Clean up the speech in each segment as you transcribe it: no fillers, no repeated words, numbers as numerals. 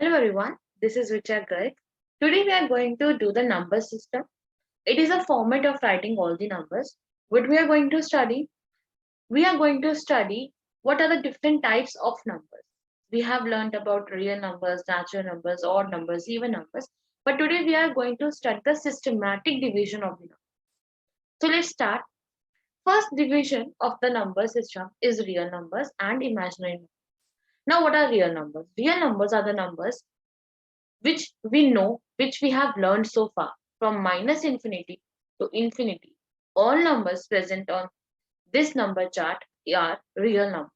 Hello everyone, this is Richa Garg. Today we are going to do the number system. It is a format of writing all the numbers. What we are going to study? We are going to study what are the different types of numbers. We have learned about real numbers, natural numbers, odd numbers, even numbers. But today we are going to study the systematic division of the numbers. So let's start. First division of the number system is real numbers and imaginary numbers. Now what are real numbers? Real numbers are the numbers which we know, which we have learned so far, from minus infinity to infinity. All numbers present on this number chart are real numbers.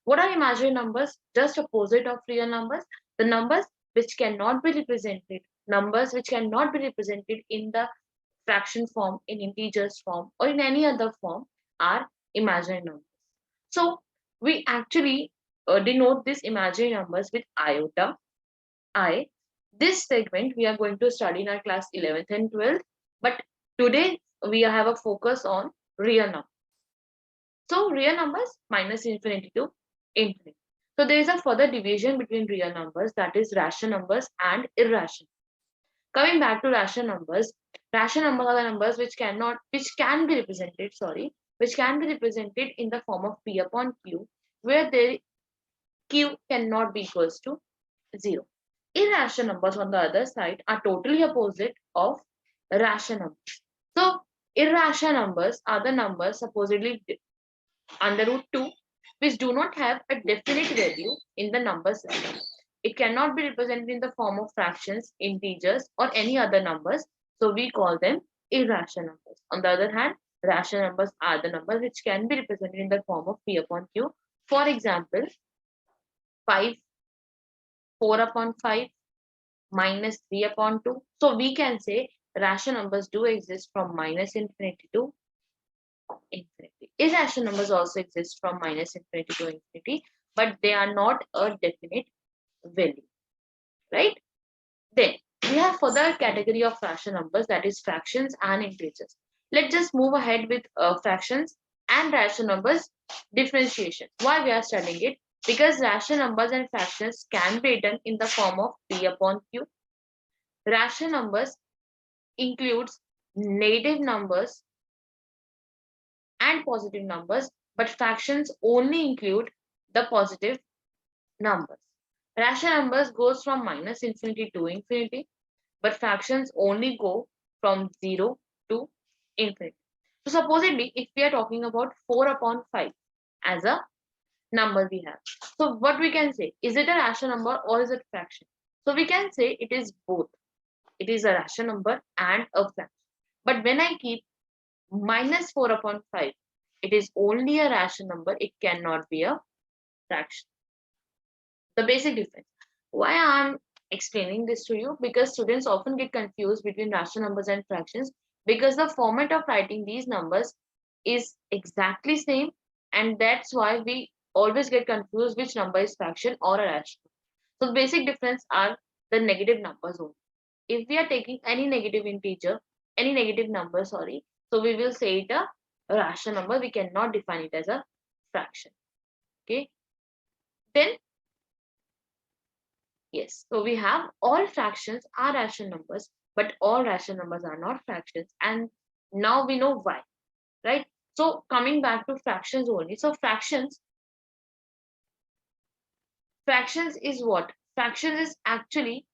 What are imaginary numbers? Just opposite of real numbers. The numbers which cannot be represented, numbers which cannot be represented in the fraction form, in integers form, or in any other form are imaginary numbers. So we actually denote these imaginary numbers with iota, I. This segment we are going to study in our class 11th and 12th, but today we have a focus on real numbers. So real numbers minus infinity to infinity. So there is a further division between real numbers, that is rational numbers and irrational. Coming back to rational numbers are the numbers which can be represented, which can be represented in the form of p upon q, where the q cannot be equals to 0. Irrational numbers on the other side are totally opposite of rational numbers. So irrational numbers are the numbers supposedly under root 2 which do not have a definite value in the number system. It cannot be represented in the form of fractions, integers, or any other numbers. So we call them irrational numbers. On the other hand, rational numbers are the numbers which can be represented in the form of p upon q. For example, 5, 4 upon 5, minus 3 upon 2. So we can say rational numbers do exist from minus infinity to infinity. Irrational numbers also exist from minus infinity to infinity, but they are not a definite value, right? Then we have further category of rational numbers, that is fractions and integers. Let's just move ahead with fractions and rational numbers differentiation. Why we are studying it? Because rational numbers and fractions can be written in the form of p upon q. Rational numbers includes negative numbers and positive numbers, but fractions only include the positive numbers. Rational numbers goes from minus infinity to infinity, but fractions only go from 0 to infinity. So supposedly, if we are talking about 4 upon 5 as a number we have. So what we can say, is it a rational number or is it fraction? So we can say it is both. It is a rational number and a fraction. But when I keep minus 4 upon 5, it is only a rational number. It cannot be a fraction. The basic difference. Why I'm explaining this to you? Because students often get confused between rational numbers and fractions because the format of writing these numbers is exactly same, and that's why we always get confused which number is fraction or a rational. So the basic difference are the negative numbers only. If we are taking any negative integer, any negative number, so we will say it a rational number. We cannot define it as a fraction. Okay. Then yes, so we have all fractions are rational numbers, but all rational numbers are not fractions. And now we know why, right? So coming back to fractions only. So fractions is what? Fractions is actually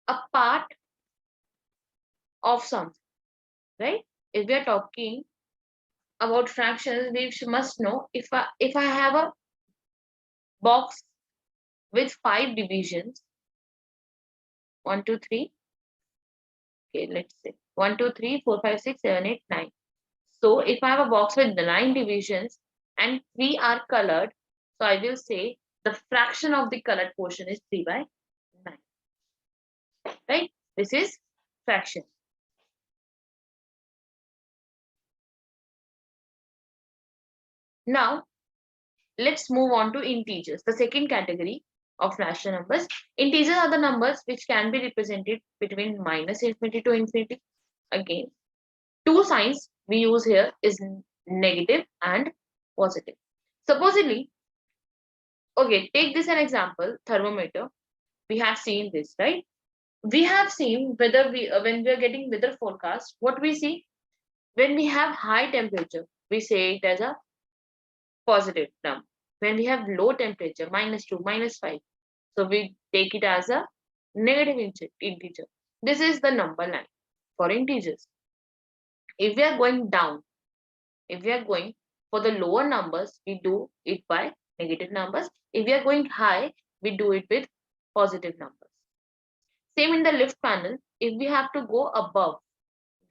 a part of something, right? If we are talking about fractions, we must know if I have a box with 5 divisions, 1, 2, 3. Okay, let's say 1, 2, 3, 4, 5, 6, 7, 8, 9. So if I have a box with the 9 divisions and 3 are colored, so I will say the fraction of the colored portion is 3 by 9. Right? This is fraction. Now, let's move on to integers, the second category of rational numbers. Integers are the numbers which can be represented between minus infinity to infinity. Again, two signs we use here is negative and positive. Supposedly, okay, take this an example, thermometer. We have seen this, right? We have seen whether when we are getting weather forecast, what we see when we have high temperature, we say it as a positive term. When we have low temperature, -2, -5, so we take it as a negative integer. This is the number line for integers. If we are going down, if we are going for the lower numbers, we do it by negative numbers. If we are going high, we do it with positive numbers. Same in the lift panel. If we have to go above,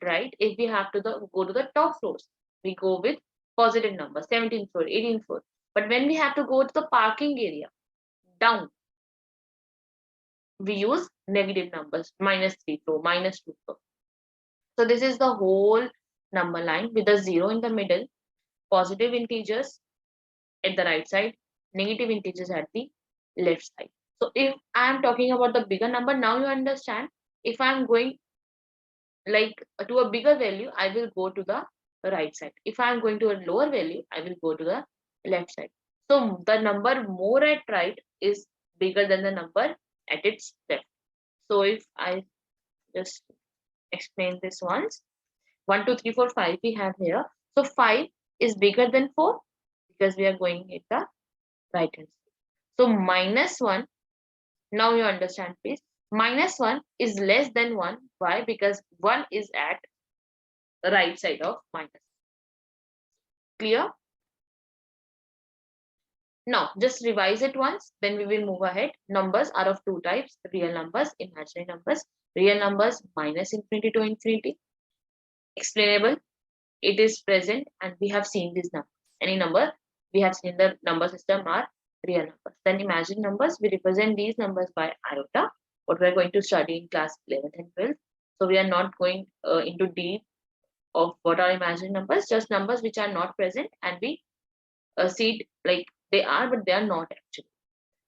right? If we have to go to the top floors, we go with positive numbers, 17th floor, 18th floor. But when we have to go to the parking area, down, we use negative numbers, -3 floor, -2 floor. So this is the whole number line with a 0 in the middle, positive integers at the right side, negative integers at the left side. So if I am talking about the bigger number, now you understand. If I am going like to a bigger value, I will go to the right side. If I am going to a lower value, I will go to the left side. So the number more at right is bigger than the number at its left. So if I just explain this once, 1, 2, 3, 4, 5 we have here. So 5 is bigger than 4 because we are going at the right hand side. So -1, now you understand please. -1 is less than 1. Why? Because 1 is at the right side of minus. Clear? Now just revise it once, then we will move ahead. Numbers are of two types: real numbers, imaginary numbers. Real numbers -infinity to infinity. Explainable, it is present and we have seen these numbers. Any number we have seen the number system are real numbers. Then imaginary numbers, we represent these numbers by iota, what we are going to study in class 11th and 12th. So we are not going into deep of what are imaginary numbers, just numbers which are not present and we see it like they are, but they are not actually.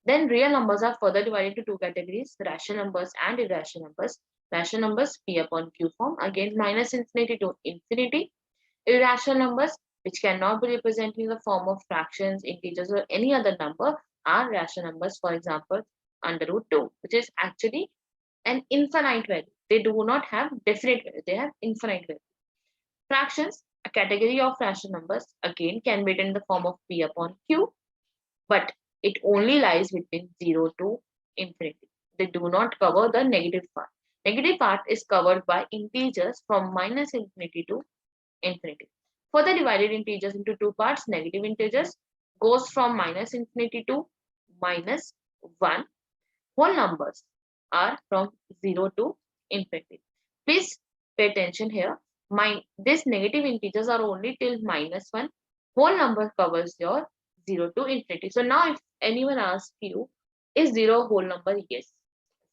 Then real numbers are further divided into two categories: rational numbers and irrational numbers. Rational numbers, P upon Q form, again -infinity to infinity. Irrational numbers, which cannot be represented in the form of fractions, integers, or any other number, are rational numbers. For example, √2, which is actually an infinite value. They do not have definite value, they have infinite value. Fractions, a category of rational numbers, again can be written in the form of P upon Q, but it only lies between 0 to infinity. They do not cover the negative part. Negative part is covered by integers from -infinity to infinity. Further divided integers into two parts: negative integers goes from -infinity to -1. Whole numbers are from 0 to infinity. Please pay attention here. These negative integers are only till -1. Whole number covers your 0 to infinity. So now if anyone asks you, is 0 a whole number? Yes.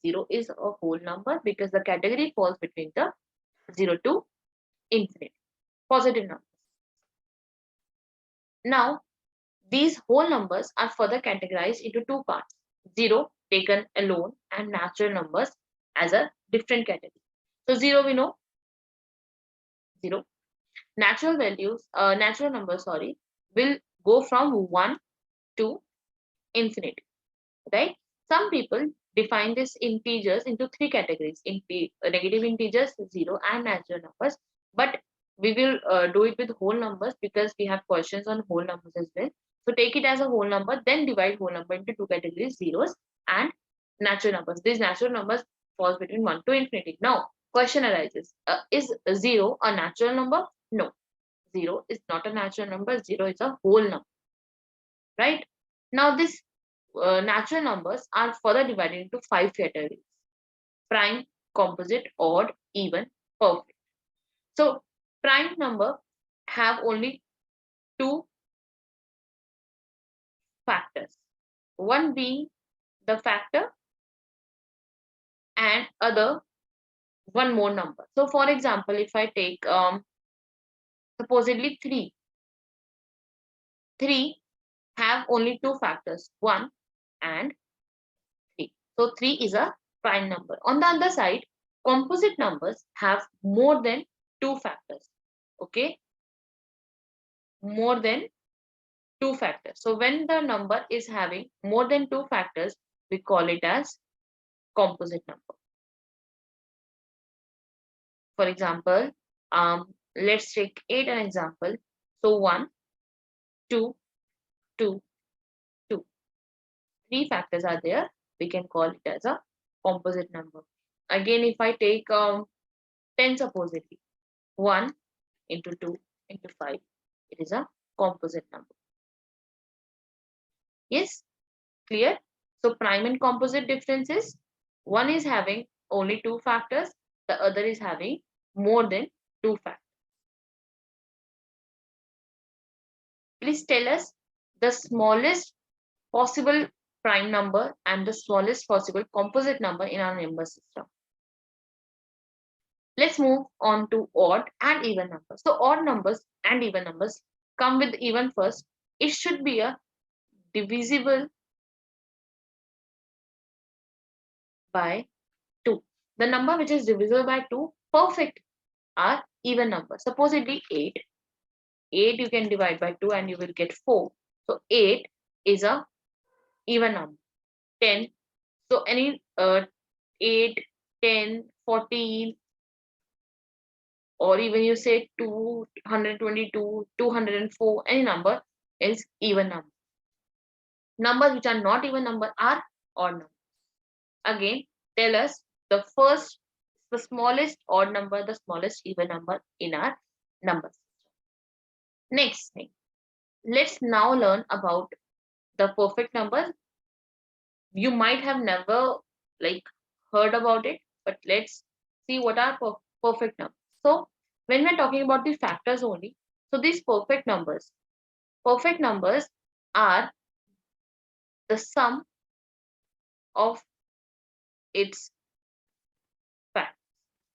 0 is a whole number because the category falls between the 0 to infinity. Positive numbers. Now, these whole numbers are further categorized into two parts: 0 taken alone and natural numbers as a different category. So 0 we know, 0. Natural numbers, sorry, will go from 1 to infinity, right? Some people define these integers into three categories: negative integers, 0, and natural numbers. But we will do it with whole numbers because we have questions on whole numbers as well. So take it as a whole number, then divide whole number into two categories: zeros and natural numbers. These natural numbers falls between 1 to infinity. Now, question arises: is 0 a natural number? No, 0 is not a natural number. 0 is a whole number, right? Now, this natural numbers are further divided into five categories: prime, composite, odd, even, perfect. So prime number have only two factors, one being the factor and other one more number. So for example, if I take supposedly 3 have only two factors, 1 and 3. So 3 is a prime number. On the other side, composite numbers have more than two factors. Okay, more than two factors. So when the number is having more than two factors, we call it as composite number. For example, let's take 8 an example. So 1, 2, 2, 2. 3 factors are there. We can call it as a composite number. Again, if I take 10 supposedly, 1 into 2 into 5, it is a composite number. Yes, clear? So prime and composite difference is one is having only 2 factors, the other is having more than 2 factors. Please tell us the smallest possible prime number and the smallest possible composite number in our number system. Let's move on to odd and even numbers. So odd numbers and even numbers come with even first. It should be a divisible by 2. The number which is divisible by 2 perfect are even numbers. Supposedly 8. 8 you can divide by 2 and you will get 4. So 8 is a even number. 10. So any 8, 10, 14, or even you say 222, 204, any number is even number. Numbers which are not even number are odd numbers. Again, tell us the smallest odd number, the smallest even number in our number system. Next thing, let's now learn about the perfect numbers. You might have never heard about it, but let's see what are perfect numbers. So when we're talking about the factors only, so these perfect numbers are the sum of its factors.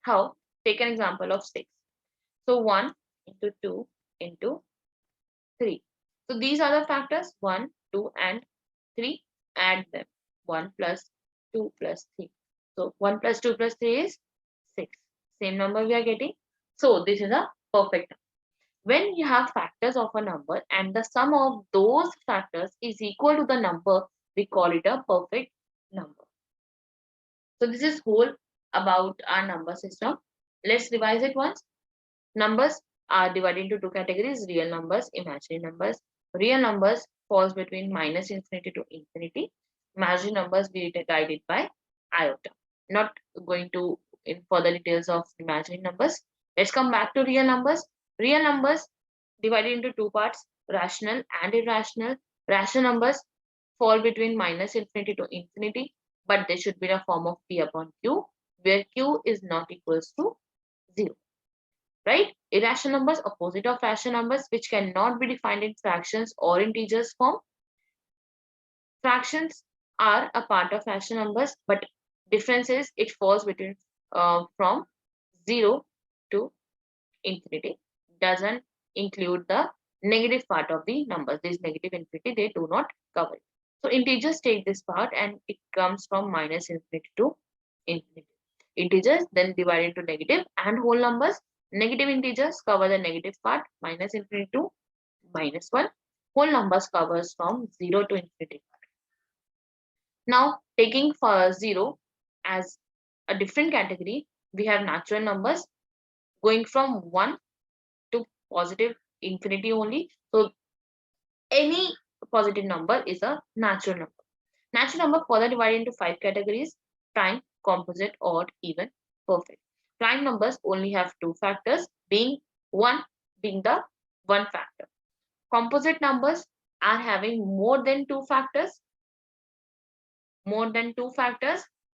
How? Take an example of 6. So 1 into 2 into 3. So these are the factors 1, 2 and 3. Add them. 1 plus 2 plus 3. So 1 plus 2 plus 3 is 6. Same number we are getting. So this is a perfect number. When you have factors of a number and the sum of those factors is equal to the number, we call it a perfect number. So this is whole about our number system. Let's revise it once. Numbers are divided into 2 categories: real numbers, imaginary numbers. Real numbers falls between minus infinity to infinity. Imaginary numbers we guided by iota. Not going to in further details of imaginary numbers. Let's come back to real numbers. Real numbers divided into 2 parts: rational and irrational. Rational numbers fall between minus infinity to infinity, but they should be in a form of p upon q, where q is not equals to 0. Right? Irrational numbers, opposite of rational numbers, which cannot be defined in fractions or integers form. Fractions are a part of rational numbers, but difference is it falls between from 0 to infinity. Doesn't include the negative part of the numbers. This negative infinity, they do not cover it. So integers take this part and it comes from minus infinity to infinity. Integers then divided into negative and whole numbers. Negative integers cover the negative part, minus infinity to minus 1. Whole numbers covers from 0 to infinity. Now, taking for 0 as a different category, we have natural numbers going from 1 to positive infinity only. So, any positive number is a natural number. Natural number further divided into 5 categories: prime, composite, odd, even, perfect. Prime numbers only have 2 factors, being 1 being the 1 factor. Composite numbers are having more than 2 factors,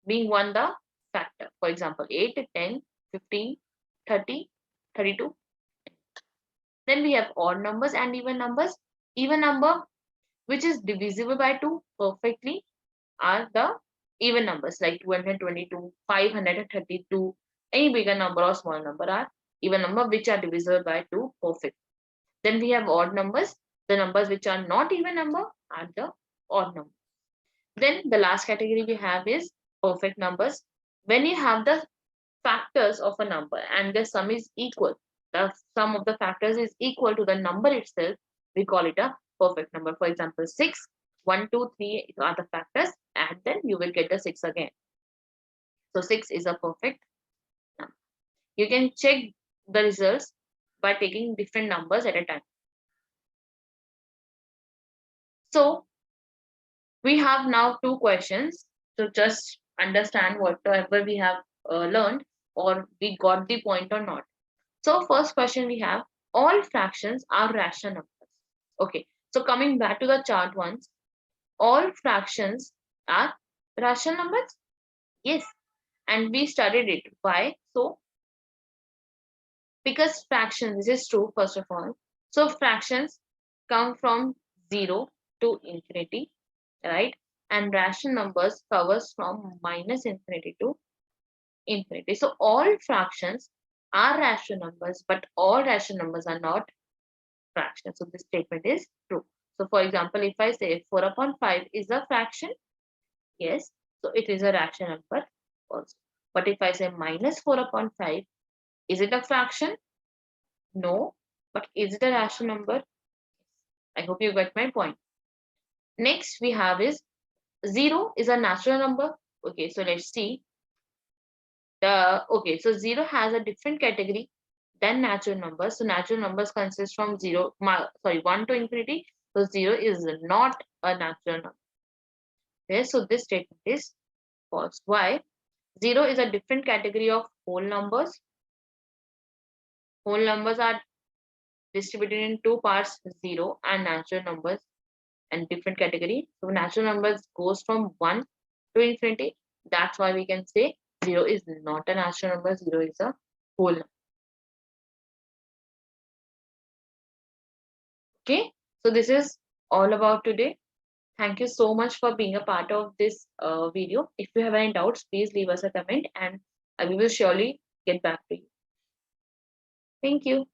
being 1 the factor. For example, 8, 10, 15, 30, 32. Then we have odd numbers and even numbers. Even number which is divisible by 2 perfectly are the even numbers like 222, 532. Any bigger number or small number are even number which are divisible by 2 perfect. Then we have odd numbers. The numbers which are not even number are the odd number. Then the last category we have is perfect numbers. When you have the factors of a number and the sum is equal, the sum of the factors is equal to the number itself, we call it a perfect number. For example, 6, 1, 2, 3 are the factors, and then you will get the 6 again. So 6 is a perfect number. You can check the results by taking different numbers at a time. So we have now two questions to just understand whatever we have learned, or we got the point or not. So first question we have, all fractions are rational numbers. Okay, so coming back to the chart once, all fractions are rational numbers? Yes, and we studied it. Why? So because fractions, this is true first of all. So fractions come from 0 to infinity, right? And rational numbers covers from minus infinity to infinity. So all fractions are rational numbers, but all rational numbers are not fractions. So this statement is true. So for example, if I say 4 upon 5 is a fraction, yes, so it is a rational number also. But if I say minus 4 upon 5, is it a fraction? No. But is it a rational number? I hope you got my point. Next we have is 0 is a natural number. Okay, so let's see. So 0 has a different category than natural numbers. So natural numbers consist from 1 to infinity. So 0 is not a natural number. Okay, so this statement is false. Why? 0 is a different category of whole numbers. Whole numbers are distributed in two parts, 0 and natural numbers, and different category. So natural numbers goes from 1 to infinity. That's why we can say 0 is not a natural number, 0 is a whole number. Okay, so this is all about today. Thank you so much for being a part of this video. If you have any doubts, please leave us a comment and we will surely get back to you. Thank you.